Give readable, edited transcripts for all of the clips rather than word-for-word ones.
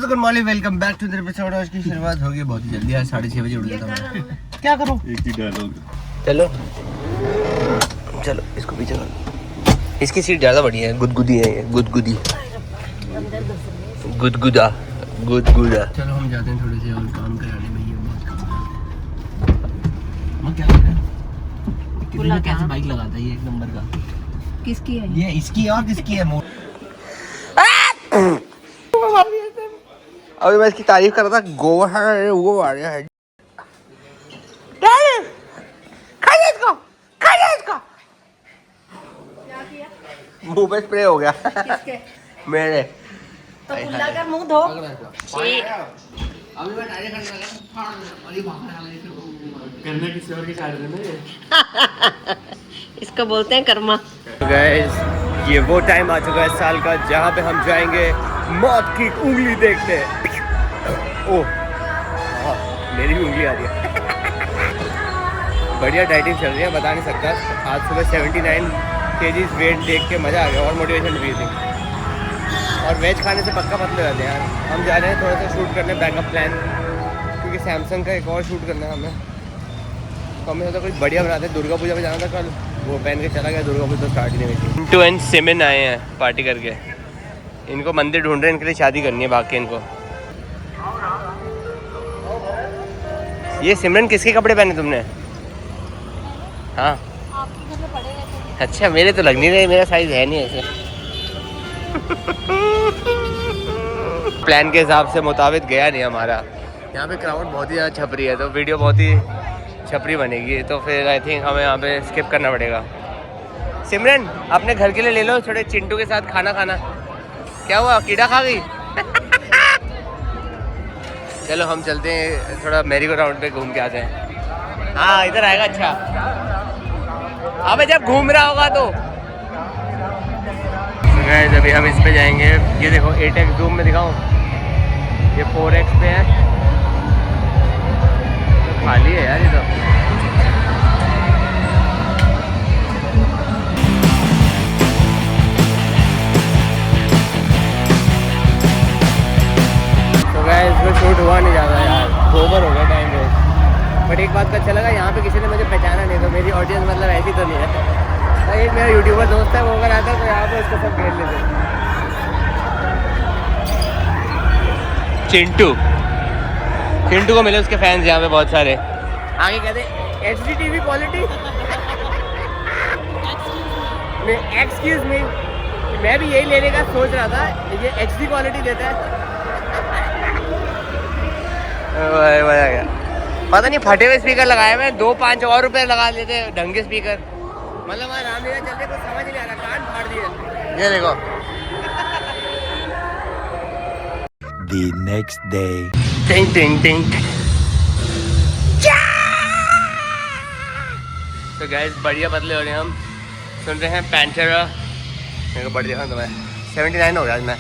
Good morning, welcome back to the episode. आज की शुरुआत होगी बहुत ही जल्दी, आज 6:30 बजे उठ गया था मैं। क्या करूं? एक ही डायलॉग। चलो चलो इसको पीछे कर। इसकी सीट ज़्यादा बढ़िया है, गुदगुदी है ये, गुदगुदी गुदगुदा गुदगुदा। चलो हम जाते हैं थोड़े से और काम कराने में, ये बहुत काम है। हम क्या कर रहे हैं? किसी ने कैसे बाइक लगाता है ये एक नंबर का। किसकी है ये इसकी है और किसकी है? अभी मैं इसकी तारीफ कर रहा था, गोबर है वो आ गया है। खाइए इसको, खाइए इसको। क्या किया? मुंह पे स्प्रे हो गया। किसके? मेरे। तो कुल्ला कर मुंह धो। अभी मैं डायरेक्ट करने लगा और ये भाग रहा है। करना किसी और की साइड में ना ये। इसको बोलते हैं कर्मा। गाइस, ये वो टाइम आ चुका है साल का जहाँ पे हम जाएंगे मौत की उंगली देखने। ओह हाँ, मेरी भी उंगली आ रही है। बढ़िया डाइटिंग चल रही है, बता नहीं सकता। आज सुबह 79 kgs वेट देख के मज़ा आ गया और मोटिवेशन भी थी। और वेज खाने से पक्का पतले रहते हैं यार। हम जा रहे हैं थोड़ा सा शूट करने, बैकअप प्लान, क्योंकि सैमसंग का एक और शूट करना है हमें। तो हमें सोचा कुछ बढ़िया बनाते हैं। दुर्गा पूजा में जाना था कल, वो पहन के चला गया। दुर्गा पूजा तो स्टार्ट ही नहीं हुई थी। टू एंड सिमन आए हैं पार्टी करके। इनको मंदिर ढूंढ रहे हैं, इनके लिए शादी करनी है बाकी इनको। ये सिमरन किसके कपड़े पहने तुमने? हाँ अच्छा, मेरे तो लग नहीं रहे, मेरा साइज है नहीं ऐसे। प्लान के हिसाब से मुताबिक गया नहीं हमारा। यहाँ पे क्राउड बहुत ही ज़्यादा छपरी है, तो वीडियो बहुत ही छपरी बनेगी। तो फिर आई थिंक हमें यहाँ पे स्किप करना पड़ेगा। सिमरन अपने घर के लिए ले लो, थोड़े चिंटू के साथ खाना खाना। क्या हुआ, कीड़ा खा गई? चलो हम चलते हैं, थोड़ा मैरी गो राउंड पे घूम के आते हैं। हाँ इधर आएगा। अच्छा अबे जब घूम रहा होगा तो गाइस, अभी हम इस पे जाएंगे। ये देखो 8x जूम में दिखाऊं, ये 4x पे है। तो खाली है यार ये तो। इसमें शूट हुआ नहीं जाता यार, ओवर हो गया टाइम वेस्ट। बट एक बात का अच्छा लगा, यहाँ पे किसी ने मुझे पहचाना नहीं, तो मेरी ऑडियंस मतलब ऐसी तो नहीं है। एक मेरा यूट्यूबर दोस्त है, वो अगर आता है तो यहाँ पे उसको सब घेर लेते। चिंटू चिंटू को मिले उसके फैंस यहाँ पे बहुत सारे। आगे कहते HD TV quality. Excuse me, मैं भी यही लेने का सोच रहा था। ये HD क्वालिटी देता है। मजा गया। पता नहीं फटे हुए स्पीकर लगाए हुए, 2-5 और रुपए लगा लेते ढंग के स्पीकर। मतलब वहाँ रामलीला चलते कुछ समझ नहीं आ रहा, कान फाड़ दिए। ये देखो। The next day. टिंग टिंग टिंग। तो गाइस बढ़िया पतले हो रहे हैं हम। सुन रहे हैं पैंटेरा। मेरे को बढ़िया तुम्हें 79 हो गया आज मैं।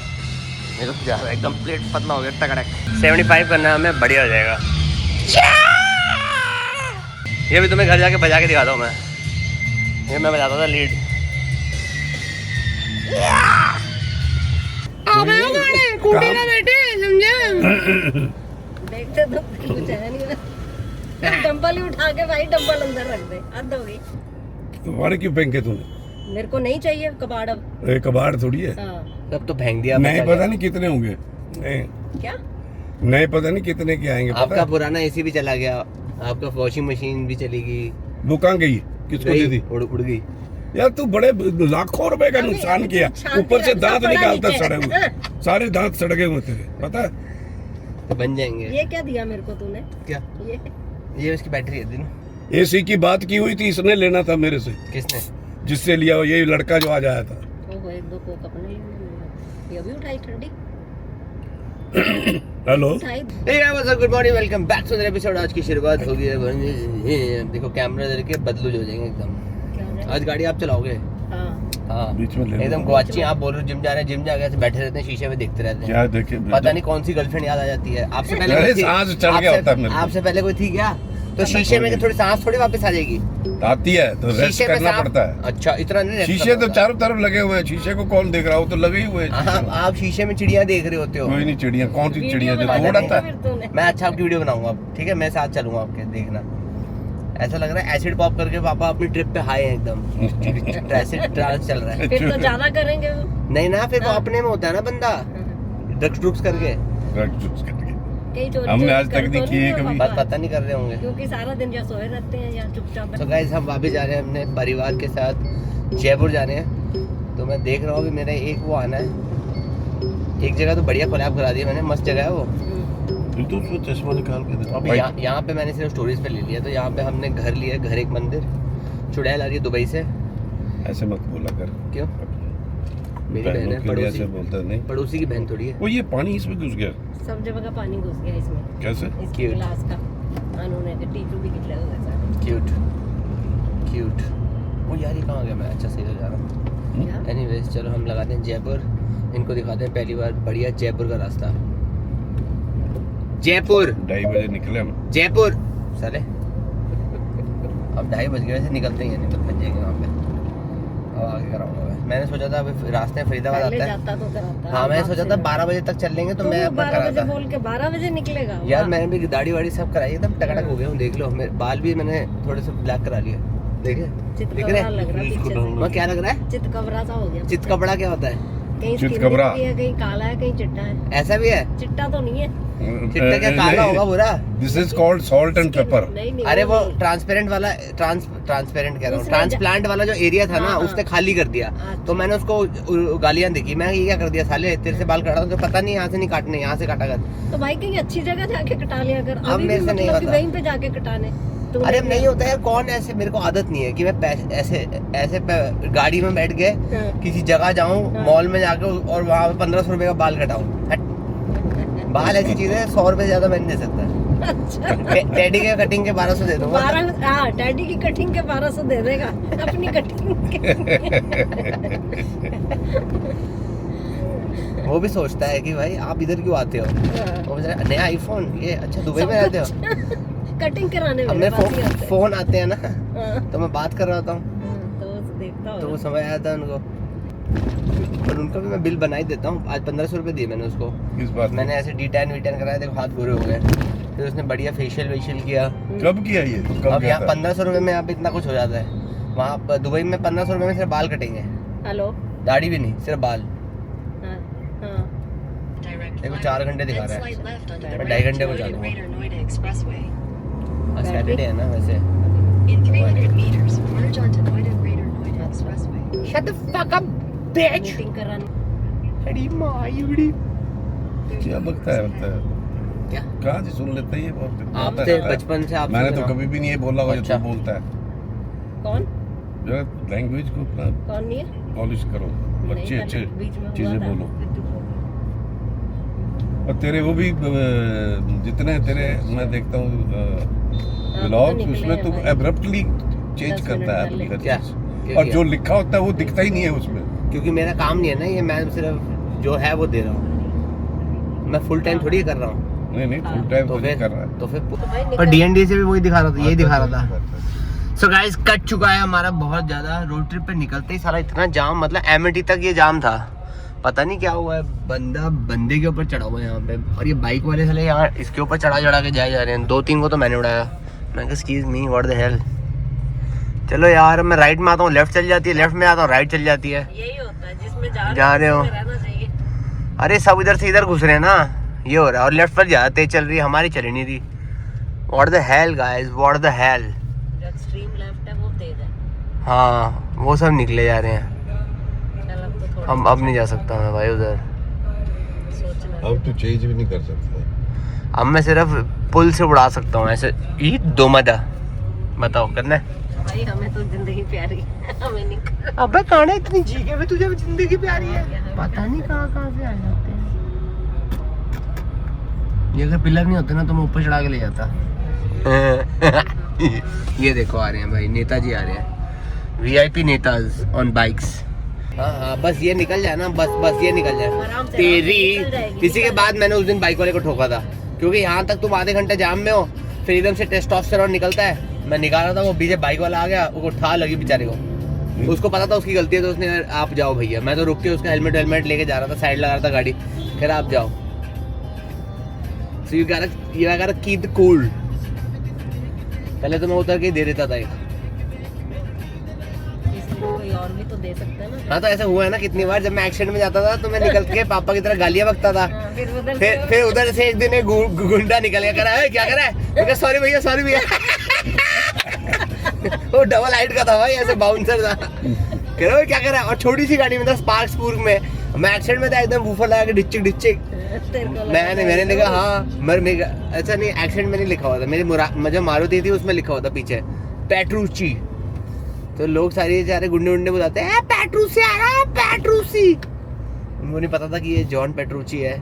मेरे को ज़्यादा एकदम प्लेट पतला हो गया, टकड़क। 75 करना है हमें, बढ़िया हो जाएगा। ये भी तुम्हें घर जाके बजा के दिखाता हूँ मैं। ये मैं बजाता था लीड। देखते तो कुछ है नहीं ना। डंबल ही उठा के भाई, डंबल अंदर रख दे, हद हो गई। तुम्हारे क्यों फेंके तूने? मेरे को नहीं चाहिए कबाड़ अब। कबाड़ थोड़ी है। हाँ। तब तो फेंक दिया। नहीं पता नहीं कितने होंगे। क्या नहीं पता नहीं कितने के आएंगे। आपका पुराना एसी भी चला गया, आपका वॉशिंग मशीन भी चली गई। वो कहाँ गई? किसको दे दी? उड़ गई यार तू बड़े लाखों रुपए का नुकसान किया, ऊपर से दांत निकालता सड़े हुए, सारे दांत सड़गे हुए तेरे, पता है? तो बन जाएंगे। ये क्या दिया मेरे को तूने? क्या? ये इसकी बैटरी है ना। एसी की बात की हुई थी, इसने लेना था मेरे से। किसने? जिससे लिया ये लड़का जो आज आया था। ओहो, 1-2 कोक अपने लिए। ये भी उठाई ठंडी। Hello, good morning, welcome back to the episode. आज की शुरुआत हो गई है। देखो कैमरा दे के बदलू हो जाएंगे एकदम। आज गाड़ी आप चलाओगे? हाँ बीच में एकदम गुआची। आप बोल रहे हो जिम जा रहे हैं, जिम जा गए बैठे रहते हैं शीशे में देखते रहते हैं। क्या देखे? पता नहीं कौन सी गर्लफ्रेंड याद आ जाती है। आपसे पहले सांस चढ़ गया होता है मेरे को। आपसे पहले कोई थी क्या? तो शीशे में थोड़ी सांस थोड़ी वापस आ जाएगी। आती है तो रेस्ट शीशे में करना सांस- पड़ता है। अच्छा इतना नहीं rest शीशे करना तो पड़ता। चारों तरफ लगे हुए हैं, शीशे को कौन देख रहा हो, तो लगे ही हुए हैं शीशे में। आप शीशे में चिड़िया देख रहे होते हो। कोई नहीं चिड़िया, कौन सी चिड़िया जो वीडियो दौड़ बना आता है। फिर तूने। मैं अच्छा आपकी वीडियो बनाऊंगा अब, ठीक है, मैं साथ चलूंगा आपके, देखना। ऐसा लग रहा है एसिड पॉप करके पापा अपनी ट्रिप पे हाई है एकदम। एसिड ट्रांस चल रहा है। फिर तो ज्यादा करेंगे वो। नहीं ना, फिर वो अपने में होता है ना बंदा, ड्रग्स ड्रुग्स करके। कहीं चोरी हमने चोरी आज तक कर नहीं तो की है है कभी। पापा? बस पता नहीं कर रहे होंगे। क्योंकि सारा दिन या सोए रहते हैं या चुपचाप। तो गाइस हम वापस जा रहे हैं अपने परिवार के साथ, जयपुर जा रहे हैं। तो मैं देख रहा हूँ कि मेरा एक वो आना है, एक जगह तो बढ़िया कोलैब करा दिया मैंने, मस्त जगह है वो। तो उसमें चश्मा निकाल के दे। अभी यहाँ पे मैंने सिर्फ स्टोरीज पे ले लिया। तो यहाँ पे हमने घर लिया, घर एक मंदिर, चुड़ैल आ रही है दुबई से। ऐसे मत बोला कर। क्यों? मेरी बहनों बहन है, के लिए पड़ोसी, ऐसे बोलता नहीं। पड़ोसी की बहन थोड़ी है। वो ये पानी इसमें घुस गया सब जगह का पानी घुस गया इसमें, कैसे? इस Cute. गिलास का। उन्होंने टीचू भी निकले हुए सारे। Cute cute. वो यार ये कहाँ गया? मैं अच्छा सही जा रहा हूँ। क्या? एनीवेज चलो हम लगाते हैं जयपुर, इनको दिखाते हैं पहली बार बढ़िया जयपुर का रास्ता। जयपुर 2:30 बजे निकले हम। जयपुर साले अब 2:30 बज गए, वैसे निकलते ही हैं, नहीं तो फंस जाएंगे वहाँ पे। अब आगे कराऊंगा मैं। मैंने सोचा था अभी रास्ते में फरीदाबाद पहले आता है। जाता तो कराता। हाँ मैंने अब सोचा से था नहीं। 12 बजे तक चल लेंगे तो तो मैं वो अपना 12 बजे कराता। बोल के 12 बजे निकलेगा। यार वाह। मैंने भी दाढ़ी वाड़ी सब कराई, एकदम टकटक हो गया हूँ, देख लो। मेरे बाल भी मैंने थोड़े से ब्लैक करा लिए, देखे दिख चितकबरा रहे? लग रहा है इसको पीछे डाउनलोड से। मैं क्या लग रहा है? चितकबरा सा हो गया। चित कपड़ा क्या होता है? कहीं चितकबरा। स्किन है, कहीं काला है, कहीं चिट्टा है। ऐसा भी है? चिट्टा तो नहीं है। चिट्टा क्या काला होगा पूरा? This is called salt and paper. नहीं नहीं। अरे वो ट्रांसपेरेंट वाला, ट्रांसपेरेंट कह रहा हूँ, उसने ट्रांसप्लांट वाला जो एरिया था ना हाँ, उसने खाली कर दिया। अच्छा। तो मैंने उसको गालियां देखी, मैं ये क्या कर दिया साले, तेरे से बाल काटा तो पता नहीं, यहाँ से नहीं काटने, यहाँ से काटा कर। तो भाई कहीं अच्छी जगह जाके कटा लिया कर। अब अभी मेरे भी से नहीं मतलब कि होता। वहीं पे जाके कटाने। तूने अरे अब नहीं किया। होता यार, कौन ऐसे, मेरे को आदत नहीं है कि मैं ऐसे ऐसे गाड़ी में बैठ के हाँ। किसी जगह जाऊं, हाँ। मॉल में जाके और वहाँ पे 1500 रुपए का बाल कटाऊं। हट। बाल ऐसी चीज है 100 रुपए ज्यादा मैं नहीं दे सकता। अच्छा। टेडी के कटिंग के 1200 दे दूंगा। 12 हाँ डैडी की कटिंग के 1200 दे देगा अपनी कटिंग के। वो भी सोचता है कि भाई आप इधर क्यों आते हो? वो बेचारा, नया आईफोन ये, अच्छा दुबई में रहते हो? कटिंग कराने अब मेरे मेरे पास ही आते हैं। फोन आते हैं ना, हाँ, तो मैं बात कर रहा होता हूँ, तो वो देखता तो वो होगा। समझ आया था उनको। और उनका भी मैं बिल बना ही देता हूँ। आज 1500 रुपए दिए मैंने उसको। किस बात? मैंने ऐसे डी10 वीटन कराया, देखो हाथ बुरे हो गए। फिर उसने बढ़िया फेशियल वेशियल किया। कब किया ये? कब अब किया यहाँ था? 1500 रुपए में यहाँ पे इतना कुछ हो जाता है। वहाँ पर दुबई में 1500 रुपए में सिर्फ बाल कटेंगे, हेलो। दाढ़ी भी नहीं, सिर्फ बाल। हाँ हाँ। देखो 4 घंटे दिखा रहा है, मैं 2.5 घंटे को चलूँगा। आज सैटरडे है ना वैसे। In 300 meters, merge onto Noida Greater Noida Expressway. Shut the fuck up, bitch! Meeting कराने। अरे माँ युड़ी। क्या बकता है बकता है? क्या? कहाँ से सुन लेते हैं ये बहुत? आपसे बचपन से आप मैंने सुन तो रहा हूँ। कभी भी नहीं ये बोला हो जो अच्छा। तू बोलता है। कौन जो लैंग्वेज को अपना कौन नहीं है? पॉलिश करो, नहीं, अच्छे मैंने अच्छे बीच में हुआ चीजें था। बोलो। और तेरे वो भी जितने तेरे मैं देखता हूँ ब्लॉग, निकले उसमें हैं तू भाई। एब्रप्टली चेंज 10 करता है मिनट अपनी हर क्या? चीज। क्या और किया? जो लिखा होता है वो दिखता ही नहीं है उसमें। क्योंकि मेरा काम नहीं है ना ये, मैं सिर्फ जो है वो दे रहा हूँ। मैं फुल टाइम थोड़ी कर रहा हूँ। नहीं नहीं फुल टाइम तो तो नहीं फिर कर रहा है। तो फिर तो भाई पर डीएनडी से भी वही दिखा रहा था, यही दिखा रहा था। था। सो गाइस कट चुका है हमारा बहुत ज्यादा। रोड ट्रिप पे निकलते ही सारा इतना जाम, मतलब एमिटी तक ये जाम था। पता नहीं क्या हुआ है, बंदा बंदे के ऊपर चढ़ा हुआ है यहाँ पे। और ये बाइक वाले साले यहाँ इसके ऊपर चढ़ा के जाए जा रहे हैं। 2-3 को तो मैंने उड़ाया। मैं कहा excuse me what the hell. चलो यार मैं राइट में आता हूँ, लेफ्ट चल जाती है, लेफ्ट में आता हूँ राइट चल जाती है। यही होता है जिसमें जा रहे हो। उसमें रहना चाहिए। अरे सब इधर से इधर घुस रहे हैं ना, ये हो रहा है। और लेफ्ट पर ज्यादा तेज चल रही है, हमारी चली नहीं रही। What the hell guys, what the hell. जो एक्सट्रीम लेफ्ट है वो तेज है। हाँ वो सब निकले जा रहे हैं। चल अब तो थोड़ा हम अब नहीं जा सकता मैं भाई उधर। सोचना। अब तो चेंज भी नहीं कर सकता। अब मैं सिर्फ पुल से उड़ा सकता हूँ ऐसे। ये दो मदा बताओ करना है। भाई हमें तो जिंदगी प्यारी है, हमें नहीं करना। अबे कहां इतनी जी के तुझे जिंदगी प्यारी है, पता नहीं कहाँ से आ जाते हैं। ये अगर पिलर नहीं होते ना तो मैं ऊपर चढ़ा के ले जाता। ये देखो आ रहे हैं भाई, नेताजी आ रहे हैं, वीआईपी नेताज ऑन बाइक्स। हाँ बस ये निकल जाए ना, बस ये निकल आराम जाए से तेरी। निकल जाएगी। इसी के बाद मैंने उस दिन बाइक वाले को ठोका था, क्योंकि यहाँ तक तुम आधे घंटे जाम में हो, फिर एकदम से टेस्टोस्टेरोन निकलता है। मैं निकाल रहा था, वो बीजे बाइक वाला आ गया, वो ठा लगी बेचारे को। उसको पता था उसकी गलती है, तो उसने आप जाओ भैया। मैं तो रुक के उसका हेलमेट लेके जा रहा था, साइड लगा रहा था गाड़ी, कह रहा आप जाओ। So you gotta keep it cool। पहले तो मैं उतर के ही दे देता था एक। इसलिए कोई और भी तो दे सकता है ना। हाँ, तो ऐसा हुआ है ना कितनी बार, जब मैं एक्सीडेंट में जाता था तो मैं निकल के पापा की तरह गालियां बकता था। हाँ, फिर उधर से एक दिन एक गुंडा निकल गया, कह रहा है क्या कर रहा है, मैं कहा सॉरी भैया सॉरी भैया। वो डबल हाइट का था भाई, ऐसे बाउंसर था। कह रहा है क्या कर रहा है, और छोटी सी गाड़ी में था, स्पार्क्सबर्ग में। मैं एक्सीडेंट में था, एकदम बूफर लगा के डिचिक। मैंने लिखा हाँ अच्छा नहीं, एक्सीडेंट में नहीं लिखा हुआ था, मेरी जो मारुति थी उसमें लिखा हुआ था पीछे पेट्रूची। तो लोग सारे गुंडे बुलाते हैं पेट्रूसी आ रहा है, पेट्रूसी। उनको नहीं पता था कि ये जॉन पेट्रूची है,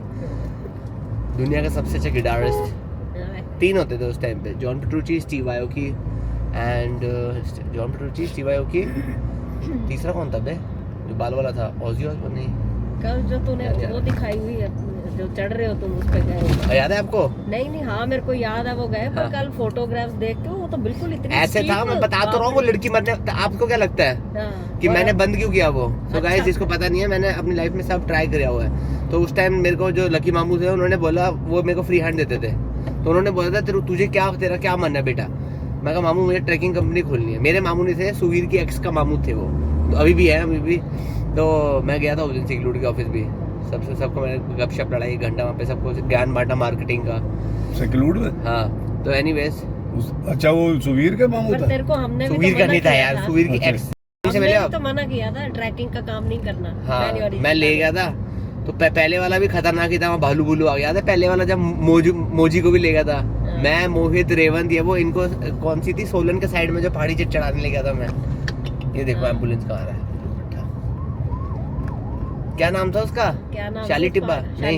दुनिया का सबसे अच्छा गिटारिस्ट। 3 होते थे उस टाइम पे, John Petrucci, Steve Aoki and John Petrucci, Steve Aoki. तीसरा कौन था बे, जो बाल वाला था, ऑजी ऑसबॉर्न नहीं। कल जो तूने वो दिखाई हुई है, जो चढ़ रहे हो तुम उस पे गए, याद है आपको? नहीं हाँ मेरे को याद है वो गए, पर हाँ। कल फोटोग्राफ्स देख के वो तो बिल्कुल इतनी ऐसे था, मैं बता तो रहा हूँ, वो लड़की मरने। आपको क्या लगता है हाँ, कि और मैंने बंद क्यों किया वो? तो गाइस अच्छा। जिसको पता नहीं है, मैंने अपनी लाइफ में सब ट्राई किया हुआ है। तो उस टाइम मेरे को जो लकी मामू थे, उन्होंने बोला, वो मेरे को फ्री हैंड देते थे, तो उन्होंने बोला था तुझे तेरा क्या मन है बेटा? मैं कहा मामू मुझे ट्रैकिंग कंपनी खोलनी है। मेरे मामू नहीं थे, सुवीर की एक्स का मामू थे वो, तो अभी भी है अभी भी। तो मैं गया था उस दिन सिक्योरिटी के ऑफिस भी, सबको मैंने गपशप लड़ाई 1 घंटा वहाँ पे, सबको ज्ञान बांटा मार्केटिंग का। सिक्योरिटी में? हाँ, तो एनीवेज अच्छा, वो सुवीर का मामू पर था? तेरे को हमने भी सुवीर तो का मना नहीं था किया यार, सुवीर की अच्छा। एक्स से हमने मिले भी आप। तो मना किया था ट्रैकिंग का काम नहीं करना। हाँ, मैं ले गया था, तो पहले वाला भी खतरनाक ही था, वहाँ भालू बुलू आ गया था। पहले वाला जब मोजी को भी ले गया था मैं, मोहित, रेवंत, ये वो, इनको कौन सी थी, सोलन के साइड में जो पहाड़ी चढ़ाने ले गया था मैं। ये देखो एम्बुलेंस कहाँ आ रहा है, क्या नाम था उसका? क्या नाम? शाली टिब्बा नहीं,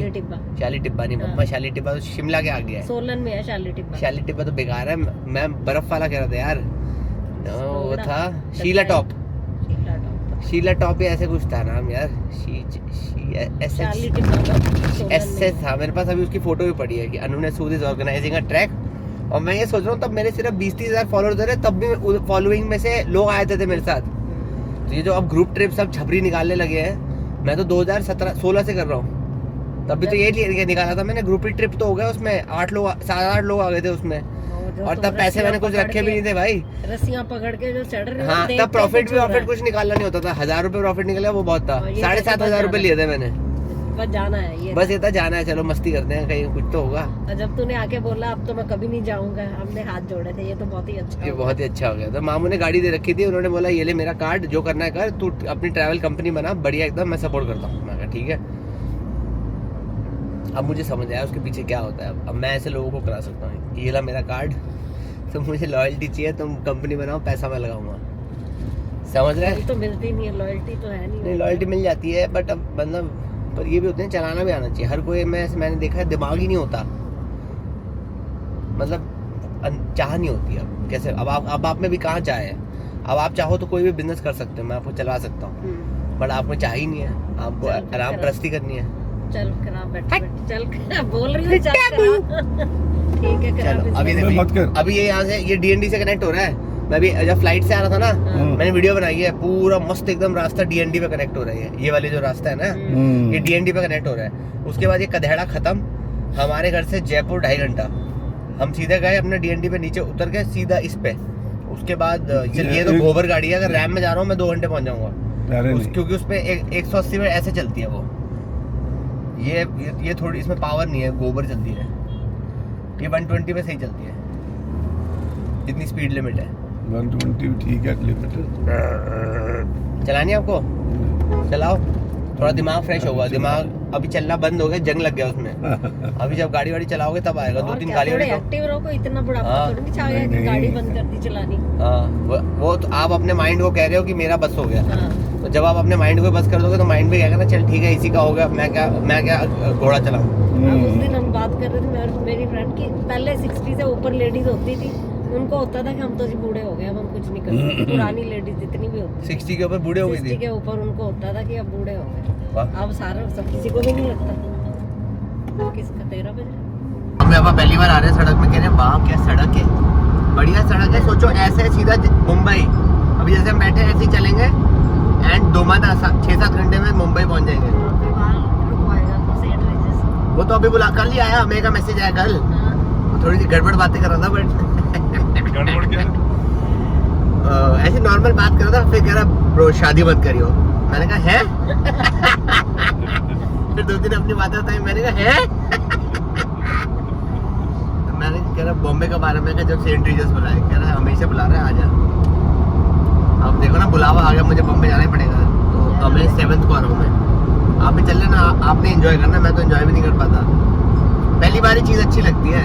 शाली टिब्बा नहीं हाँ। मम्मा, शाली टिब्बा तो शिमला के आ गया है। सोलन में है शाली टिब्बा। शाली टिब्बा तो बेकार है, मैं बर्फ वाला कह रहा था यार। वो थोड़ा। था शीला टॉप, शीला टॉप। शीला टॉप या ऐसे कुछ था नाम यार, शाली टिब्बा का सोलन एसएस में। था मेरे पास। अभी उसकी फोटो भी पड़ी है कि अनु सूद इज ऑर्गेनाइजिंग अ ट्रैक। और मैं ये सोच रहा हूँ, तब मेरे सिर्फ 20-30 हज़ार फॉलोअर्स थे, तब भी फॉलोइंग में से लोग आए थे मेरे साथ। तो ये जो अब ग्रुप ट्रिप सब छपरी निकालने लगे हैं, मैं तो 2016 से कर रहा हूँ, तब भी तो ये निकाला था मैंने। ग्रुप ट्रिप तो हो गया, उसमें 7-8 लोग आ गए थे उसमें, और तब पैसे मैंने कुछ रखे भी नहीं थे भाई। रस्सियां पकड़ के जो चढ़ रहे हाँ, तब प्रॉफिट कुछ निकालना नहीं होता था। 1000 रुपए प्रॉफिट निकला, वो बहुत था। 7,500 रुपए लिए थे मैंने। बस जाना है ये, बस ये था, जाना है, चलो मस्ती करते हैं, कहीं कुछ तो होगा। और जब तूने आके बोला अब तो मैं कभी नहीं जाऊंगा, हमने हाथ जोड़े थे, ये तो बहुत ही अच्छा ये हुआ। बहुत ही अच्छा हो गया। तो मामू ने गाड़ी दे रखी थी, उन्होंने बोला ये ले मेरा कार्ड, जो करना है कर, तू अपनी ट्रैवल कंपनी बना, बढ़िया एकदम, मैं सपोर्ट करता हूँ। मैं कहा ठीक है। अब मुझे समझ आया उसके पीछे क्या होता है। अब मैं ऐसे लोगों को करा सकता हूँ कि ये ला मेरा कार्ड, तो मुझे लॉयल्टी चाहिए, तुम कंपनी बनाओ, पैसा मैं लगाऊंगा। समझ रहे हैं? तो मिलती नहीं है, लॉयल्टी तो है नहीं। लॉयल्टी मिल जाती है, बट अब मतलब, पर ये भी होते हैं, चलाना भी आना चाहिए हर कोई। मैंने देखा है, दिमाग ही नहीं होता, मतलब चाह नहीं होती। अब कैसे, अब आप में भी कहाँ चाह है? अब आप चाहो तो कोई भी बिजनेस कर सकते हो, मैं आपको चला सकता हूँ, बट आप में चाह ही नहीं है, आपको आराम प्रस्ती करनी है। चल करा बैठ, चल बोल रही हूँ, चल करा। ठीक है, करा चलो अभी मत कर। अभी ये यहाँ से, ये डीएनडी से कनेक्ट हो रहा है। मैं भी जब फ्लाइट से आ रहा था ना, मैंने वीडियो बनाई है, पूरा मस्त एकदम रास्ता डीएनडी पे कनेक्ट हो रहा है। ये वाले जो रास्ता है ना, ये डीएनडी पे कनेक्ट हो रहा है। उसके बाद ये कधेड़ा खत्म, हमारे घर से जयपुर 2.5 घंटा। हम सीधे गए अपने डीएनडी पे, नीचे उतर के सीधा इस पे। उसके बाद ये तो गोबर गाड़ी है, अगर रैम में जा रहा हूँ मैं 2 घंटे पहुंच जाऊंगा, क्योंकि उसमें 180 में ऐसे चलती है वो। ये थोड़ी, इसमें पावर नहीं है, गोबर चलती है। ये 120 पे सही चलती है, जितनी स्पीड लिमिट है। 120 ठीक है, लिमिट। चलानी है आपको? चलाओ, थोड़ा दिमाग फ्रेश होगा। दिमाग अभी चलना बंद हो गया, जंग लग गया उसमें। अभी जब गाड़ी वाड़ी चलाओगे तब आएगा। 2-3 गाड़ी वाड़ी एक्टिव रहो, कोई इतना बुढ़ापा हाँ। थोड़ी चाह गया कि गाड़ी बंद कर दी चलानी। हाँ, वो तो आप अपने माइंड को कह रहे हो कि मेरा बस हो गया। हाँ। तो जब आप अपने माइंड को बस कर दोगे, तो माइंड भी कहेगा ना, चल ठीक है, इसी का हो गया, मैं क्या घोड़ा चलाऊं। अब उस दिन हम बात कर रहे थे मेरी फ्रेंड की, पहले 60 से ऊपर लेडीज होती थी, उनको होता था कि हम तो जी बूढ़े हो गए, अब हम कुछ नहीं कर सकते। पुरानी लेडीज जितनी भी होती 60 के ऊपर बूढ़े हो गई 60 थी। के ऊपर उनको होता था कि अब बूढ़े हो गए। वाह। अब सारा सब किसी को भी नहीं लगता। किसका 13 बज रहा है? मैं दफा पहली बार आ रहे हैं सड़क में, कह रहे हैं वाह क्या सड़क है, बढ़िया सड़क है। सोचो ऐसे सीधा मुंबई, अभी जैसे हम बैठे ऐसे ही चलेंगे एंड 6-7 घंटे में मुंबई पहुंच जाएंगे। वो तो अभी बुला, कल ही आया, हमें का मैसेज आया कल। वो थोड़ी सी गड़बड़ बातें कर रहा था, बट गड़बड़ क्या? ऐसे नॉर्मल बात कर रहा था, फिर कह रहा ब्रो शादी मत करियो। मैंने कहा है फिर 2 दिन अपनी बातें बताई, मैंने कहा है तो मैंने कह रहा बॉम्बे का बारे में, जब सेंट रीजस बुलाए, कह रहा है हमेशा बुला रहे हैं, आजा। अब देखो ना बुलावा आ गया, मुझे बॉम्बे जाना ही पड़ेगा। तो अब मैं 7th को आ रहा हूँ मैं, आप भी चल लेना, आपने एंजॉय करना, मैं तो एंजॉय भी नहीं कर पाता। पहली बार ही चीज़ अच्छी लगती है,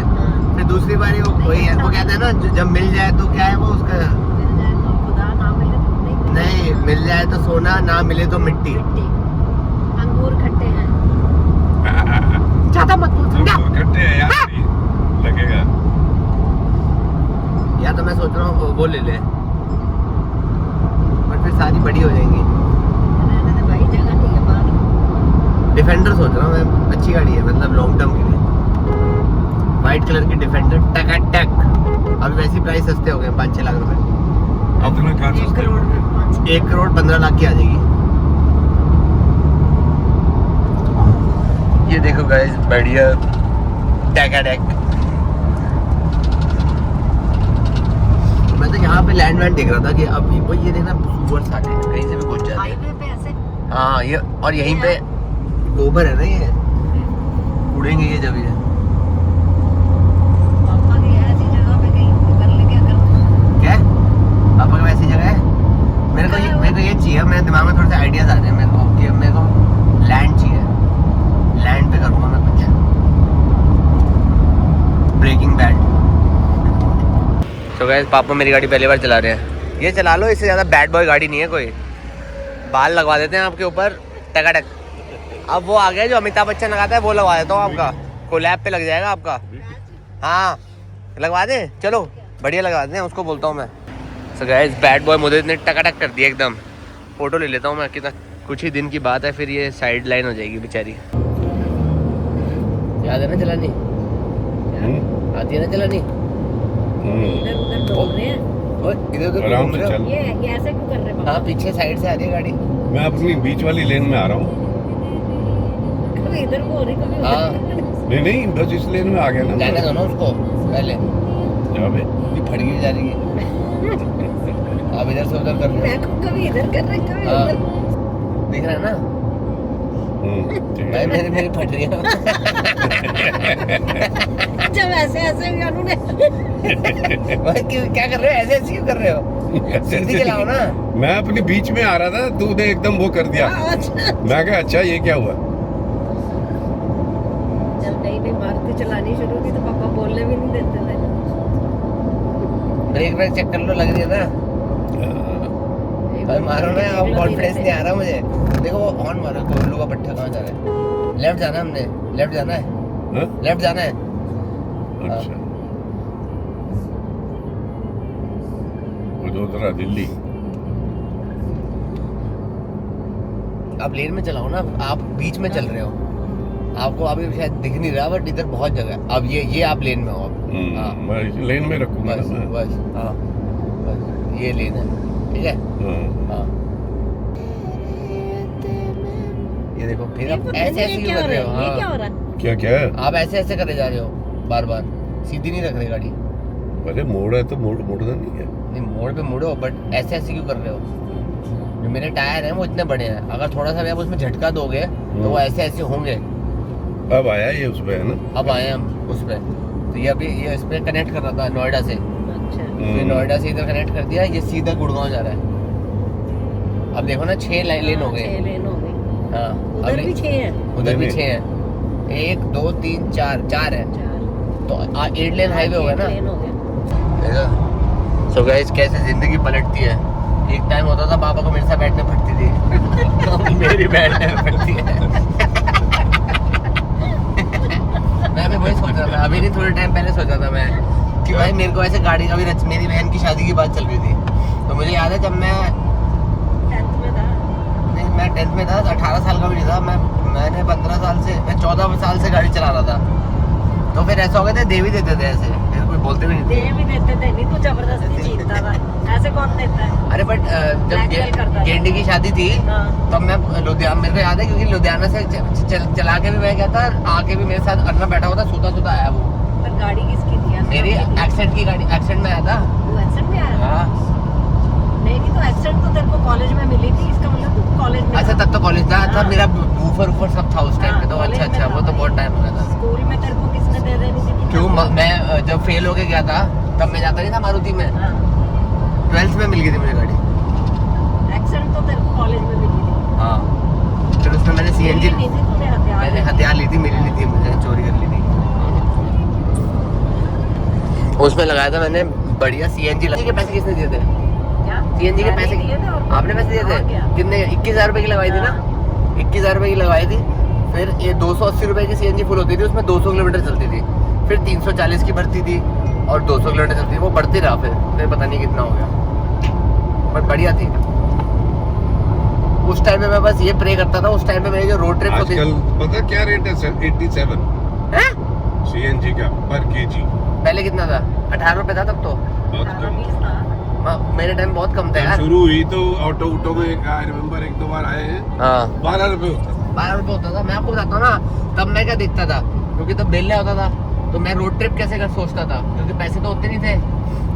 फिर दूसरी बार वही है, वो कहते हैं ना जब मिल जाए तो क्या है वो उसका, नहीं मिल जाए तो सोना, ना मिले तो मिट्टी। अंगूर खट्टे हैं, ज्यादा मत बोल, समझा? खट्टे हैं यार, लगेगा। या तो मैं सोच रहा हूँ वो ले ले, बट फिर सारी बड़ी हो जाएंगी। भाई जगह नहीं है बाहर। डिफेंडर सोच रहा हूँ मैं, अच्छी गाड़ी है, मतलब लॉन्ग टर्म के लिए। वाइट कलर की डिफेंडर टक। अभी वैसी प्राइस सस्ते हो गए 5-6 लाख रुपए। अब तुम्हें कहाँ 1 करोड़ में 1 करोड़ 15 लाख की आ जाएगी। ये देखो गाइस, बढ़िया टैक। मैं तो यहाँ पे लैंड वैंड देख रहा था कि अब वो ये देखना सुअर साटे कहीं से भी घुस जाते हैं। हाईवे पे ऐसे हाँ ये, और यहीं पे गोबर है ना, ये उड़ेंगे ये जब ये। पापा की ऐसी जगह पे कहीं कर ले, क्या कर क्या पापा की वैसी जगह है? मेरे को ये चाहिए, मेरे दिमाग में थोड़े से आइडियाज आ रहे हैं मेरे को कि मेरे को लैंड चाहिए, लैंड पे करूँगा मैं कुछ। Breaking bad. तो गाइस पापा मेरी गाड़ी पहली बार चला रहे हैं, ये चला लो, इससे ज़्यादा बैड बॉय गाड़ी नहीं है कोई। बाल लगवा देते हैं आपके ऊपर टकाटक। अब वो आ गया जो अमिताभ बच्चन लगाता है, वो लगवा देता हूँ आपका, कोलैब पे लग जाएगा आपका। हाँ लगवा दें, चलो बढ़िया लगवा दें, उसको बोलता हूँ मैं। सो गाइस बैड बॉय मुझे ने टकाटक कर दिया एकदम। फोटो ले लेता हूँ मैं, कितना कुछ ही दिन की बात है, फिर ये साइड लाइन हो जाएगी बेचारी। याद है ना चलानी? आती है ना चलानी? इधर उधर डोल रहे हैं। इधर उधर आराम घूम से रहे हो? चल। ये ऐसे क्यों कर रहे हैं हाँ पीछे साइड से आ रही है गाड़ी। मैं अपनी बीच वाली लेन में आ रहा हूँ। कभी इधर को हो रही, कभी उधर। हाँ नहीं बस इस लेन में आ गया ना। जाने दो ना उसको पहले, जा बे। ये फट गई जा रही है। आप इधर से उधर कर रहे मैं को कभी इधर कर रहे, कभी हाँ। उधर। दिख रहा है ना ठीक भाई, है। मेरी फट रही है। जब ऐसे ऐसे गानू ने भाई क्या कर रहे हो, ऐसे ऐसे क्यों कर रहे हो? सीधी चलाओ ना। मैं अपनी बीच में आ रहा था, तूने एकदम वो कर दिया। अच्छा मैं कहा अच्छा ये क्या हुआ? जब नई नई मारुति चलानी शुरू की तो पापा बोलने भी नहीं देते थे। ब्रेक चेक कर लो, लग रही है ना? भाई मारो ना, अब कॉन्फिडेंस नहीं आ रहा मुझे। देखो वो ऑन मारो, कोल्लू का पट्टा कहाँ जा रहा है? लेफ्ट जाना है हमने, लेफ्ट जाना है, हाँ? लेफ्ट जाना है। अच्छा वडोदरा दिल्ली। आप लेन में चलाओ ना, आप बीच में चल रहे हो, आपको अभी शायद दिख नहीं रहा, बट इधर बहुत जगह है। अब ये आप लेन में हो अब। हाँ मैं इस लेन में रखूंगा बस ना मैं। बस, हाँ बस ये लेन है, ठीक है। हाँ। हाँ ये देखो, फिर आप पता ऐसे नहीं ऐसे ये क्यों क्या कर हो रहे रहा हो? है, ये क्या हाँ हो रहा है? क्या क्या है? आप ऐसे ऐसे करे जा रहे हो, बार बार सीधी नहीं रख रहे गाड़ी। अरे मोड़ है तो मुड़ना नहीं है। नहीं मोड़ पे मुड़ो, बट ऐसे ऐसे क्यों कर रहे हो? जो मेरे टायर हैं वो इतने बड़े हैं, अगर थोड़ा सा भी आप उसमें झटका दोगे तो वो ऐसे ऐसे होंगे। अब आया ये उस पे है ना। अब आए हम उस पे, तो ये अभी ये इस पे कनेक्ट कर रहा था नोएडा से, अच्छा फिर नोएडा से इधर कनेक्ट कर दिया, ये सीधा गुड़गांव जा रहा है। अब देखो ना 6 लेन हो 6 गए। लेन हो गई। हाँ उधर भी 6 हैं। उधर भी नहीं, 6 हैं, 1 2 3 4 है, 4 तो 8 लेन हाईवे हो गया ना। लेन हो गया। सो गाइस कैसे जिंदगी पलटती है। एक टाइम होता था पापा को मेरे साथ बैठने पड़ती थी, मेरी बैठने पड़ती है। मैं अभी वही सोच रहा था, अभी नहीं थोड़े टाइम पहले सोचा था मैं कि भाई मेरे को ऐसे गाड़ी का भी मेरी बहन की शादी की बात चल रही थी, तो मुझे याद है जब मैं 10th में था। नहीं मैं 10th में था, 18 साल का भी नहीं था, मैंने 15 साल से, मैं 14 साल से गाड़ी चला रहा था। तो तो फिर ऐसा हो गया था, दे भी देते थे ऐसे, फिर कोई बोलते भी नहीं दे थे। भी देते थे, नहीं तो जबरदस्ती छीनता था, ऐसे कौन देता है? अरे बट Blackmail करता जब था। गेंडी की शादी थी हाँ। तब मैं लुधियाना, मेरे को याद है क्योंकि लुधियाना से चला के भी मैं गया था, आके भी मेरे साथ अन्ना बैठा हुआ था, सोता आया वो। पर गाड़ी किसकी थी? मेरी एक्सेंट की गाड़ी, एक्सेंट में आया था। वो एक्सेंट में आया था? हाँ नहीं तो एक्सेंट तो तेरे को कॉलेज में मिली थी, इसका मतलब तू कॉलेज में अच्छा, था। तब तो कॉलेज था, हाँ। मेरा बूफर ऊपर सब था उस टाइम पे तो। हाँ, अच्छा कॉलेज में अच्छा, वो था तो बहुत भाई। टाइम हो गया था। स्कूल में तेरे को किसने दे देनी थी? क्यों मैं जब फेल होके गया था तब मैं जाता नहीं था मारुति में, हाँ, 12th में मिल गई थी मुझे गाड़ी। एक्सेंट तो तेरे को कॉलेज में मिली थी। हाँ फिर उसमें मैंने सीएनजी, मिली नहीं थी, तूने हथियार मैंने ली थी। हथियार ली थी, मिली नहीं थी मुझे, चोरी कर ली थी। उसमें लगाया था मैंने बढ़िया सीएनजी के पैसे किसने दिए थे? क्या? सीएनजी के मैंने पैसे दिए थे और आपने पैसे दिए और थे? क्या? कितने? 21,000 रुपए की लगाई थी ना? 21,000 रुपए की लगाई थी। फिर ये 280 रुपए की सीएनजी फुल होती थी, उसमें 200 किलोमीटर चलती थी। फिर 340 की भरती थी और 200 किलोमीटर चलती थी, वो बढ़ती रहा फिर पता नहीं कितना हो गया, बट बढ़िया थी। उस टाइम में मैं बस ये प्रे करता था, उस टाइम में मेरी जो रोड ट्रिप होती आजकल पता क्या रेट है? 87 है। सीएनजी का पर केजी। पहले कितना था? 18 रुपए था तब तो। बहुत कम। 20 था। मेरे टाइम बहुत कम था जब यार। शुरू हुई तो ऑटो में आई रिमेम्बर एक दो बार आए हैं, हाँ 12 रुपए होता था। 12 रुपए होता था। मैं आपको बताता हूँ ना, तब मैं क्या दिखता था, क्योंकि तब बेल्ले होता था, तो मैं रोड ट्रिप कैसे कर सोचता था, क्योंकि पैसे तो होते नहीं थे,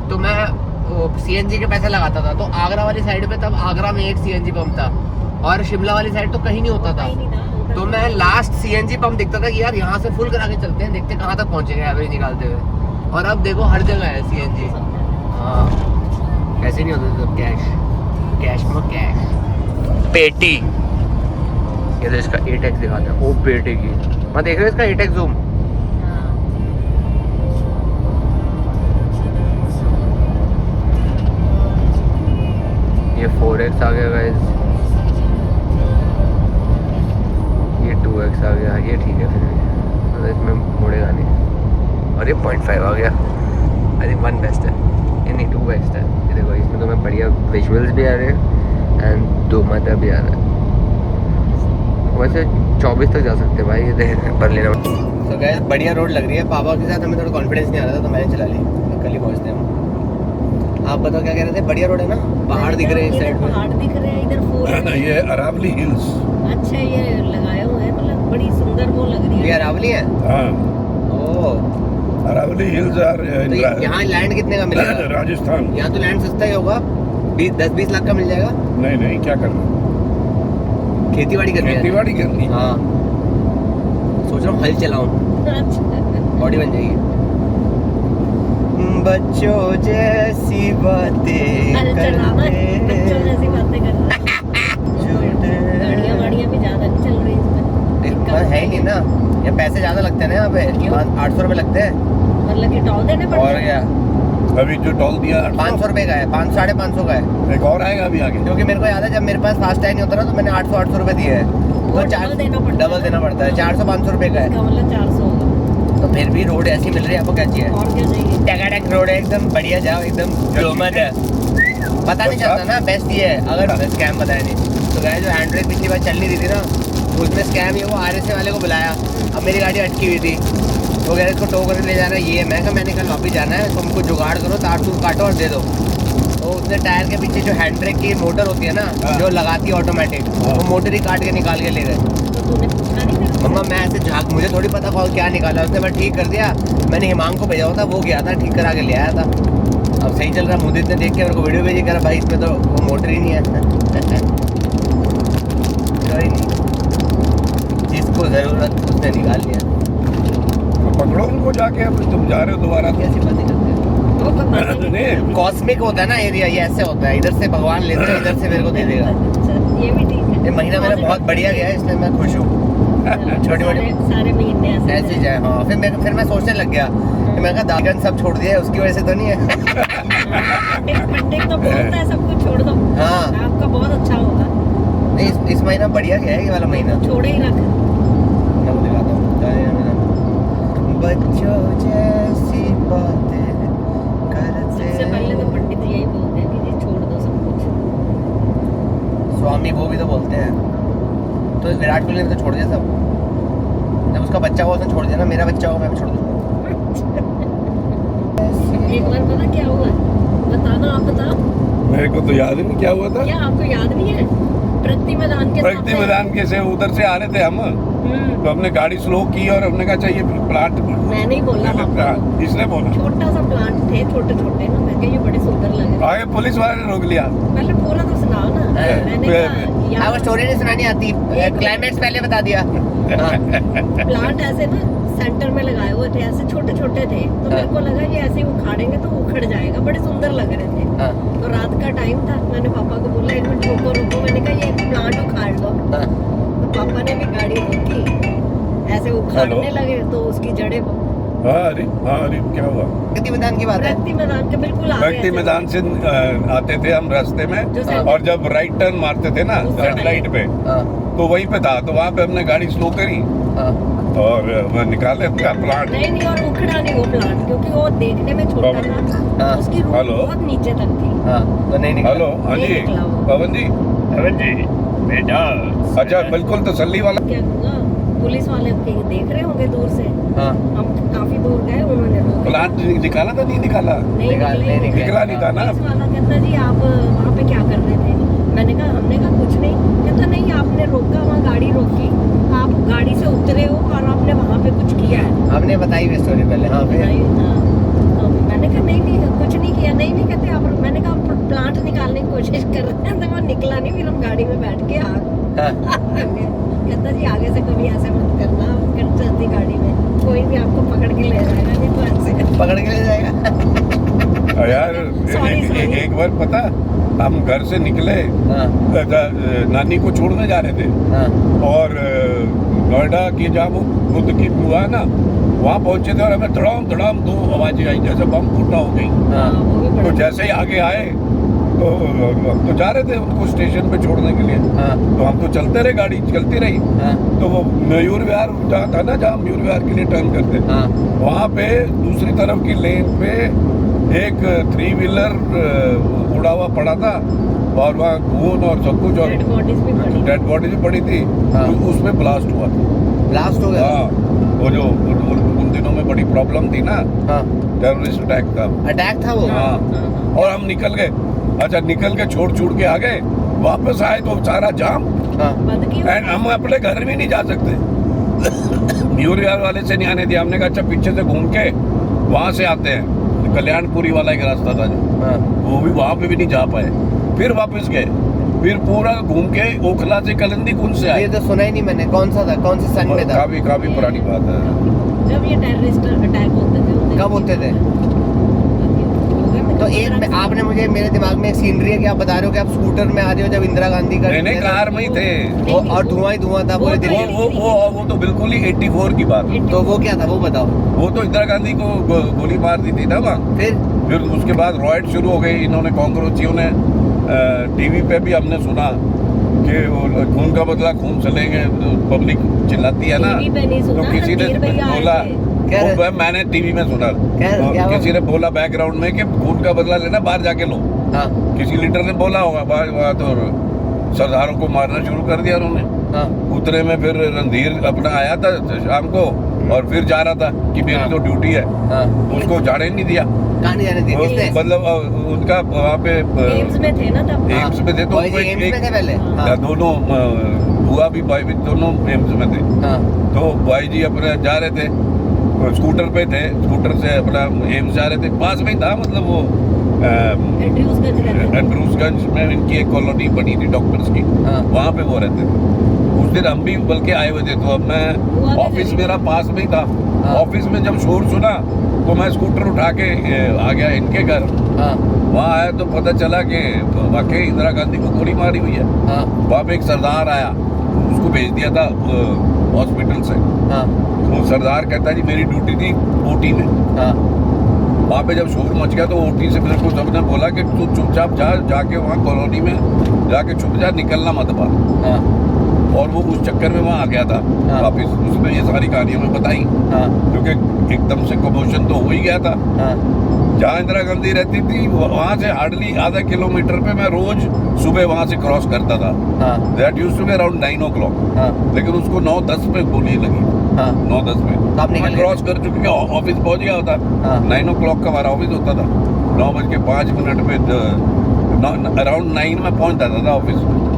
तो मैं सीएनजी के पैसे लगाता था। तो आगरा वाली साइड पे तब आगरा में एक सीएनजी पंप था और शिमला वाली साइड तो कहीं नहीं होता था। कहीं नहीं था। तो मैं लास्ट सीएनजी पंप दिखता था कि यार यहाँ से फुल करा के चलते हैं, देखते कहाँ तक पहुँचेंगे एवरेज निकालते हुए। और अब देखो हर जगह है सीएनजी। हाँ ऐसे नहीं होता था, कैश में कैश पेटी। ये तो इसका 8x दिखाता है, ओ पेटी की। मैं देख रहे हो इसका 8x जूम। हाँ। ये 4x आ गया गाइस, ये 2x आ गया, ये ठीक है फिर भी, मतलब इसमें मुड़ेगा नहीं। और ये 0.5 आ गया, आई थिंक 1 बेस्ट है, ये नहीं 2 बेस्ट है। ये देखो इसमें तो मैं बढ़िया विजुअल्स भी आ रहे हैं एंड 2 मजा भी आ रहा है। वैसे 24 तक जा सकते हैं भाई, ये देख पर लेना। तो गाइस बढ़िया रोड लग रही है, पापा के साथ हमें थोड़ा कॉन्फिडेंस नहीं आ रहा था तो मैंने चला ली, कल ही पहुँचते हैं हम। आप बताओ क्या कह रहे थे? बढ़िया रोड है ना, पहाड़ दिख रहे हैं इस साइड में। पहाड़ दिख रहे हैं इधर 4। ये अरावली हिल्स। अच्छा ये लगाए हुए हैं, मतलब बड़ी सुंदर वो लग रही ये है। अरावली है। हाँ ओह अरावली हिल्स आर तो यहाँ लैंड कितने का मिलेगा? राजस्थान। यहाँ तो लैंड सस्ता ही होगा, 10-20 लाख का मिल जाएगा। नहीं क्या करना, खेती बाड़ी करनी है। खेती बाड़ी करनी। हाँ सोच रहा हूँ हल चलाऊं, अच्छा। बॉडी बन जाएगी। बच्चों जैसी बातें हल चलाना है, बच्चों जैसी बातें करना। गाड़ियाँ वाड़ियाँ भी ज्यादा नहीं चल रही इसमें। है ही नहीं ना, ये पैसे ज्यादा लगते हैं ना यहाँ पे, क्यों? 800 रुपए लगते हैं। मतलब कि टॉल देने पड़ते और हैं। क्या, अभी जो टोल दिया 500 रुपए का है, 500-550 का है। एक और आएगा अभी आगे। क्योंकि मेरे को याद है जब मेरे पास फास्ट टैग नहीं होता ना तो मैंने 800 रुपए दिए हैं, वो डबल देना पड़ता है। डबल देना पड़ता है, 400-500 रुपए का है। इसका मतलब 400 होगा। तो फिर भी रोड ऐसी मिल रही है, आपको क्या चाहिए? और क्या चाहिए? टैगाटैक रोड है एकदम बढ़िया, जाओ एकदम ग्लोमर है, पता नहीं चलता ना। बेस्ट ये है अगर स्कैम बताया नहीं तो। गए जो हैंड ब्रेक पिछली बार चल नहीं रही थी ना, उसमें स्कैम ये वो RSA वाले को बुलाया, अब मेरी गाड़ी अटकी हुई थी, वो कह रहे इसको टो करके ले जाना है, ये है। मैंने कल वापस जाना है, तुम कुछ जुगाड़ करो, तार तूर काटो और दे दो। तो उसने टायर के पीछे जो हैंड ब्रेक की मोटर होती है ना, जो लगाती है ऑटोमेटिक, वो मोटर ही काट के निकाल के ले गए। तो तूने पूछा नहीं फिर? मम्मा मैं ऐसे झाँक, मुझे थोड़ी पता कौन क्या निकाला, उसने बस ठीक कर दिया। मैंने हिमांग को भेजा हुआ था, वो गया था ठीक करा के ले आया था। अब सही चल रहा। मुदित ने देख के मेरे को वीडियो भेजी, करा भाई इसमें तो वो मोटर ही नहीं है। कोई नहीं, जिसको जरूरत उसने निकाल लिया। पकड़ो उनको जाके, अब तुम जा रहे हो दोबारा। कैसी बातें करते हैं? वो तो बातें नहीं। नहीं कॉस्मिक होता है ना एरिया, ये ऐसे होता है, इधर से भगवान लेते हैं, इधर से मेरे को दे देगा। अच्छा, ये भी ठीक है। ये महीना मेरा बहुत बढ़िया गया है, इसलिए मैं खुश हूँ। छोटी मोटी सारे महीने ऐसे ही जाए। हाँ फिर मैं सोचने लग गया कि मैं कहा दागन सब छोड़ दिया है, उसकी वजह से तो नहीं है। पंडित तो बोलता है सब कुछ छोड़ दो। हाँ। आपका बहुत अच्छा होगा। नहीं इस महीना बढ़िया गया है, ये वाला महीना। छोड़े ही रख। मैं वो दिखाता हूँ। बच्चों जैसी बातें करते। सबसे पहले तो पंडित यही बोलते हैं कि जी छोड़ दो सब कुछ। स्वामी वो भी तो बोलते हैं। तो विराट कोहली ने तो छोड़ दिया सब, जब उसका बच्चा हुआ उसने छोड़ दिया ना, मेरा बच्चा हुआ मैं भी छोड़ दूंगा। एक बार पता क्या हुआ, बताना, आप बताओ। मेरे को तो याद ही नहीं क्या हुआ था। क्या आपको याद नहीं है? प्रगति मैदान के प्रगति सामने- मैदान के से उधर से आ रहे थे हम, तो हमने गाड़ी स्लो की और हमने कहा चाहिए प्लांट। मैं नहीं बोला पापा को। इसने बोला। छोटा सा प्लांट थे, छोटे छोटे ना, मैं कहा ये बड़े सुंदर लग रहे आगे पुलिस वाले ने रोक लिया। हैं। पहले पूरा तो सुनाओ ना। मैंने कहा यहाँ आपको स्टोरी नहीं सुनानी आती, क्लाइमेक्स पहले बता दिया। प्लांट ऐसे ना सेंटर में लगाए हुए थे, ऐसे छोटे छोटे थे, तो मेरे को लगा ये ऐसे ही उखाड़ेंगे तो उखड़ जाएगा, बड़े सुंदर लग रहे थे। हाँ, तो रात का टाइम था, मैंने पापा को बोला एक मिनट रुको रुको, मैंने कहा ये प्लांट उखाड़ लो। हाँ, तो पापा ने भी गाड़ी रोकी, ऐसे उखाड़ने लगे तो उसकी जड़ें अरे क्या हुआ? प्रगति मैदान की बात है। प्रगति मैदान के बिल्कुल आगे प्रगति ऐसे- मैदान से आते थे हम रास्ते में, जो सेंटर- और जब राइट टर्न मारते थे ना उस रेड समय। लाइट पे, हाँ, तो वहीं पे था, तो वहाँ पे हमने गाड़ी स्लो करी हाँ, और वो निकाले अपना प्लांट। नहीं और उखड़ा नहीं वो प्लांट, क्योंकि वो देखने में छोटा था, हाँ, उसकी रूट हेलो। बहुत नीचे तक थी। हाँ, तो नहीं निकला। हेलो, हाँ नहीं जी, निकला वो। पवन जी। पवन जी बेटा। अच्छा, बिल्कुल तसल्ली वाला। क्या दूंगा, पुलिस वाले कहीं देख रहे होंगे दूर से, हाँ, हम काफी दूर गए, उन्होंने रोका। प्लांट निकाला था नहीं निकाला? नहीं निकले। निकला नहीं था ना। पुलिस वाला कहता जी आप वहाँ पे क्या कर रहे थे? मैंने कहा हमने कहा कुछ नहीं। कहता नहीं आपने रोका, वहाँ गाड़ी रोकी, आप गाड़ी से उतरे हो और आपने वहाँ पे कुछ किया है। हमने बताई हुई स्टोरी पहले। हाँ, फिर हाँ, तो मैंने कहा नहीं कुछ नहीं किया। नहीं कहते आप, मैंने कहा प्लांट निकालने की कोशिश कर रहे हैं, तो वो निकला नहीं, फिर हम गाड़ी में बैठ के हाँ, कहता जी आगे से कभी ऐसे मत करना, कर चलती गाड़ी में कोई भी आपको पकड़ के ले जाएगा, नहीं तो ऐसे पकड़ के ले जाएगा। यार Sorry, sorry. एक बार पता, हम घर से निकले, हाँ, नानी को छोड़ने जा रहे थे, हाँ, और नोएडा की जहाँ वो बुद्ध की हुआ ना, वहाँ पहुंचे थे और हमें धड़ाम धड़ाम दो आवाजें आई जैसे बम फूटा हो गई। हाँ, वो भी तो बड़ा जैसे ही आगे आए तो हम तो जा रहे थे उनको स्टेशन पे छोड़ने के लिए, हाँ, तो हम तो चलते रहे, गाड़ी चलती रही। हाँ, तो वो मयूर विहार जहाँ था ना, जहाँ मयूर विहार के लिए टर्न करते, हाँ, वहाँ पे दूसरी तरफ की लेन पे एक 3 व्हीलर उड़ा हुआ पड़ा था, और वहाँ खून और सब कुछ, और डेड बॉडीज भी पड़ी। डेड बॉडी भी पड़ी थी। हाँ। उसमें ब्लास्ट हुआ था। ब्लास्ट हो गया। हाँ, वो जो उन दिनों में बड़ी प्रॉब्लम थी ना, हाँ, टेररिस्ट अटैक का। अटैक था वो। हाँ, और हम निकल गए। अच्छा, निकल के छोड़ के आ गए, वापस आए तो सारा जाम, हाँ, बंद की एंड हम अपने घर भी नहीं जा सकते। मयूर विहार वाले से नहीं आने दिया। हमने कहा अच्छा पीछे से घूम के वहां से आते हैं, कल्याणपुरी वाला एक रास्ता था जो, हाँ, वो भी वहां पे भी नहीं जा पाए, फिर वापस गए, फिर पूरा घूम के ओखला से कलंदी कुंज से आए। ये तो सुना ही नहीं मैंने, कौन सा था, कौन से सन में था? काफी पुरानी बात है। जब ये टेररिस्ट अटैक होते थे कब होते थे? तो एक में आपने मुझे, मेरे दिमाग में एक सीनरी है कि आप बता रहे हो कि आप स्कूटर में आ रहे हो जब इंदिरा गांधी का नहीं कार में ही थे वो, और धुआं ही धुआं था पूरे वो तो दिल्ली में। वो तो बिल्कुल ही 84 की बात है। तो वो क्या था वो बताओ। वो तो इंदिरा गांधी को गोली मार दी थी ना वहाँ। फिर उसके बाद रॉयट शुरू हो गई। इन्होंने कांग्रेसियों ने टीवी पे भी हमने सुना कि वो खून का बदला खून से लेंगे, पब्लिक चिल्लाती है ना, टीवी पे नहीं सुना, तो किसी ने रणधीर भैया आए बोला, थे। क्या वो मैंने टीवी में सुना, क्या तो किसी ने बोला बैकग्राउंड में कि खून का बदला लेना बाहर जाके लो। हाँ, किसी लीडर ने बोला होगा बाहर, वहाँ तो सरदारों को मारना शुरू कर दिया उन्होंने। हाँ, उतरे में फिर रणधीर अपना आया था शाम को, और फिर जा रहा था कि मेरी हाँ। तो ड्यूटी है, हाँ, उसको जाने नहीं दिया। कहाँ नहीं जाने दी वो किसने? मतलब उनका वहाँ पे एम्स में थे ना तब। एम्स में थे, तो भाई जी उनको एम्स में थे पहले। हाँ, दोनों बुआ भी भाई भी दोनों एम्स में थे। हाँ, तो भाई जी अपने जा रहे थे, स्कूटर पे थे, स्कूटर से अपना एम्स जा रहे थे, पास में ही था, मतलब वो एंड्रयूसगंज रहते थे। एंड्रूसगंज में इनकी एक कॉलोनी बनी थी डॉक्टर्स की, हाँ, वहाँ पे वो रहते थे। उस दिन हम भी बल्कि आए हुए थे, तो अब मैं हुआ भी ऑफिस नहीं। मेरा पास में ही था। हाँ। ऑफिस में जब शोर सुना तो मैं स्कूटर उठा के आ गया इनके घर। हाँ, वहाँ आया तो पता चला कि वाकई इंदिरा गांधी को गोली मारी हुई है। हाँ, वहाँ पे एक सरदार आया, उसको भेज दिया था हॉस्पिटल से। हाँ, वो सरदार कहता जी मेरी ड्यूटी थी ओटी में। हाँ, वहाँ पे जब शोर मच गया तो ओटी से मेरे को सबने बोला कि तू चुपचाप जाके वहाँ कॉलोनी में जाके छुप जा, निकलना मत बाहर। हाँ, और वो उस चक्कर में वहाँ आ गया था हाँ। वापिस। उसने ये सारी कहानियां में बताई, हाँ, क्योंकि एकदम से कमोशन तो हो ही गया था। हाँ, जहाँ इंदिरा गांधी रहती थी वहाँ से हार्डली आधा किलोमीटर पे मैं रोज सुबह वहाँ से क्रॉस करता था। हाँ, that used to be around 9 o'clock, हाँ, लेकिन उसको 9:10 पे गोली लगी। हाँ। 9-10 में तो आप निकल गए? क्रॉस कर चुके हैं, ऑफिस पहुंच गया होता। हाँ। 9 o'clock का हमारा ऑफिस होता था, 9:05 पे अराउंड 9 में पहुंच जाता था ऑफिस में।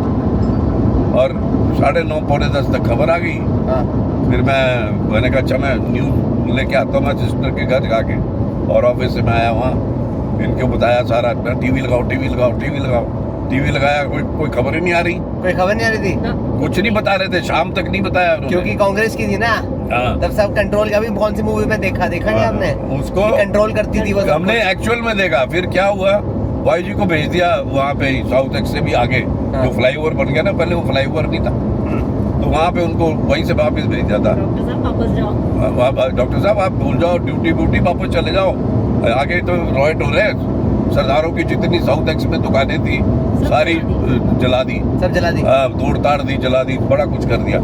और 9:30 पौने 10 तक खबर आ गई। हाँ। फिर मैंने कहा अच्छा मैं न्यूज़ लेके आता हूँ, मैं सिस्टर के घर जाके, और ऑफिस से मैं आया वहाँ, इनको बताया सारा, टीवी लगाओ टीवी लगाओ टीवी लगाओ, टीवी लगाया, कोई खबर ही नहीं आ रही, कोई खबर नहीं आ रही थी ना, कुछ नहीं बता रहे थे, शाम तक नहीं बताया उन्होंने। क्योंकि कांग्रेस की थी ना, हाँ। तब सब कंट्रोल का भी कौन सी मूवी में देखा नहीं आपने, उसको कंट्रोल करती थी वो सब हमने कुछ। एक्चुअल में देखा। फिर क्या हुआ, भाई जी को भेज दिया वहाँ पे साउथ एक्स से भी आगे, हाँ। जो फ्लाईओवर बन गया ना, पहले वो फ्लाईओवर नहीं था, तो वहाँ पे उनको वहीं से वापस भेज दिया था। डॉक्टर साहब वापस जाओ। डॉक्टर साहब आप भूल जाओ, ड्यूटी वापस चले जाओ, आगे तो रॉयट हो रहे, सरदारों की जितनी साउथ एक्स में दुकानें थी सारी जला दी, सब जला दी। तोड़ ताड़ दी, जला दी, बड़ा कुछ कर दिया।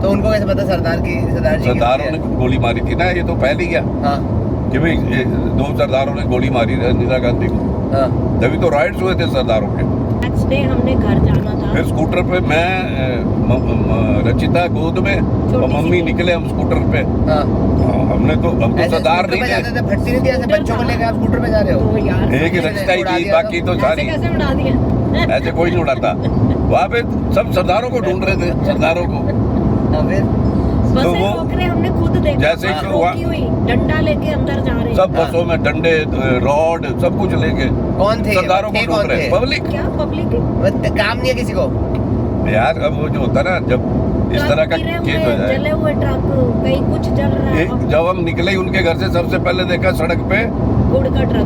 तो उनको कैसे पता सरदार जी की सरदारों ने गोली मारी थी ना, ये तो पहले ही गया हाँ कि भाई 2 सरदारों ने गोली मारी इंदिरा गांधी को, हाँ तभी तो राइट्स हुए थे सरदारों के। नेक्स्ट डे हमने घर जाना था। फिर स्कूटर पे मैं रचिता गोद में और मम्मी निकले हम स्कूटर पे। हाँ। हमने तो हम तो ऐसे सरदार स्कूटर पे नहीं जाते थे, थे, फटती नहीं थी ऐसे बच्चों को लेकर आप स्कूटर पे जा रहे हो। तो यार एक रचिता ही उड़ा थी, दिया बाकी तो ऐसे सारी कैसे उड़ा दिया? ऐसे कोई नहीं उड़ाता। वहाँ पे सब सरदारों को ढूंढ रहे थे, सरदारों को। हाँ, फिर बसें तो वो- रोक रहे हमने खुद देखा। जैसे बस कि हुआ- रोकी हुई, डंडा लेके अंदर जा रहे। सब बसों में डंडे, रॉड, सब कुछ लेके कौन थे? सरदारों को थे ढूंढ कौन रहे। थे? पब्लिक क्या पब्लिक काम नहीं है किसी को। यार, अब वो जो होता है ना, जब इस तरह का केस हो जाए, जले हुए ट्रक, कहीं कुछ जल रहा है। जब हम निकले उनके घर से, सबसे पहले देखा सड़क पे गुड़ का ट्रक।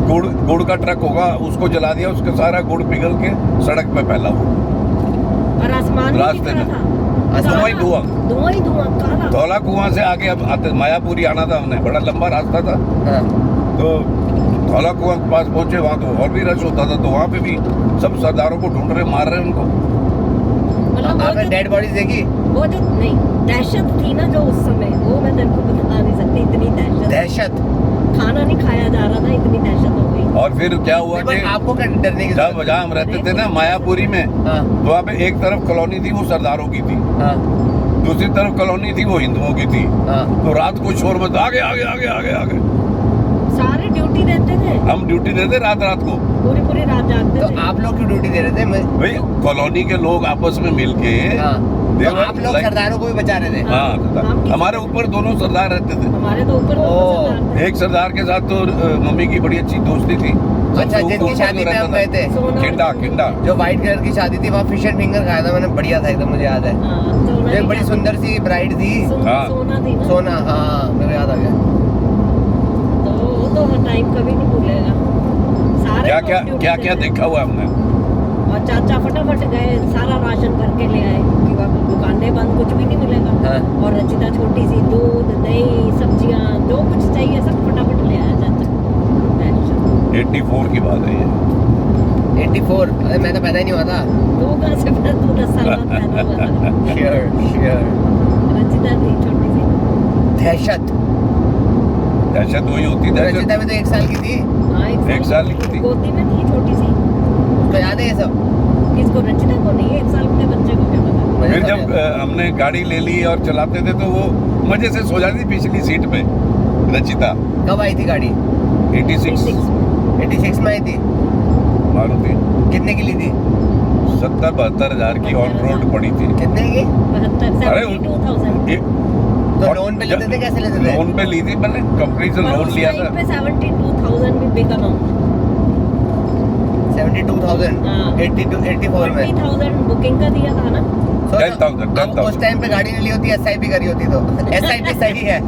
गुड़ का ट्रक होगा, उसको जला दिया, उसका सारा गुड़ पिघल के सड़क पे फैला हुआ, और आसमान भी रास्ते दिख रहा में। था। धुआं ही धुआं। धुआं ही धुआं काला। धौला कुआं से आगे अब आते मायापुरी आना था, हमने बड़ा लंबा रास्ता था, हाँ। तो धौला कुआं के पास पहुंचे, वहाँ तो और भी रश होता था, तो वहाँ पे भी सब सरदारों को ढूंढ रहे, मार रहे उनको। मतलब वो आपने जो- डेड बॉडीज देखी? वो जो नहीं दहशत थी ना जो उस समय, वो मैं तेरे को बता नहीं सकती। इतनी दहशत, दहशत। खाना नहीं खाया जा रहा था, इतनी दहशत हो गई। और फिर क्या हुआ नहीं, कि पर आपको क्या डरने की जब जहाँ हम रहते थे ना मायापुरी में, हाँ तो वहाँ पे एक तरफ कॉलोनी थी वो सरदारों की थी, हाँ दूसरी तरफ कॉलोनी थी वो हिंदुओं की थी। हाँ। तो रात को शोर मच, आगे आगे आगे आगे आगे, सारे ड्यूटी देते थे, हम ड्यूटी देते रात को। पूरी रात जागते तो थे। आप लोग क्यों ड्यूटी दे रहे थे? भाई कॉलोनी के लोग आपस में मिलके, हाँ। they तो were आप लोग like- सरदारों को भी बचा रहे थे? हाँ, हम किसी- हमारे ऊपर दोनों सरदार रहते थे। हमारे तो ऊपर ओ, सरदार थे। एक सरदार के साथ तो मम्मी की बड़ी अच्छी दोस्ती थी। अच्छा, सबसे जिनकी ऊपर शादी जो में रहता हम था, गए थे, सोना किंडा जो व्हाइट कलर की शादी थी, वहाँ फिश एंड फिंगर खाया था मैंने, बढ़िया था एकदम, मुझे याद है। हाँ, सोना एक की बड़ी शादी। सुंदर सी ब्राइड थी, हाँ। सोना थी ना। सोना। हाँ, मेरे याद आ गया। तो वो तो हर टाइम कभी नहीं भूलेगा। सारे क्या लोग क्या ड्यूटी क्या देते क्या थे। देखा हुआ हमने। और चाचा फटाफट गए, सारा राशन भर के ले आए कि वहाँ दुकानें बंद, कुछ भी नहीं मिलेगा। हाँ। और रचिता छोटी सी, दूध दही सब्जियाँ जो कुछ चाहिए सब फटाफट ले आया चाचा। टेंशन। 84 की बात है ये। 84? अरे मैं तो पैदा ही नहीं हुआ था। तू कहाँ से पैदा, तू 10 साल बाद पैदा हुआ था। श्योर। रचिता थी छोटी सी। दहशत। दहशत वही होती, दहशत। रचिता में तो 1 साल की थी, हाँ, एक साल की थी। गोदी में थी छोटी सी। उसको याद है ये सब? किसको? रचिता को नहीं, 1 साल के बच्चे को क्या पता। मुझे फिर तो जब हमने गाड़ी ले ली और चलाते थे तो वो मजे से सो जाती पिछली सीट पे रचिता। कब आई थी गाड़ी? 86 86 में आई थी। मारुति, कितने की ली थी? 70-72 हजार की ऑन रोड पड़ी थी। कितने की? 72, अरे 72,000। तो और लोन पे लेते थे, कैसे लेते थे? लोन पे ली थी मैंने, कंपनी से लोन लिया था। पे 72,000 भी बिग अमाउंट। 72,000? हाँ। 84 में? 20,000 बुकिंग का दिया था ना। 10,000, अब उस टाइम पे गाड़ी नहीं ली होती, SIP करी होती तो। SIP सही है।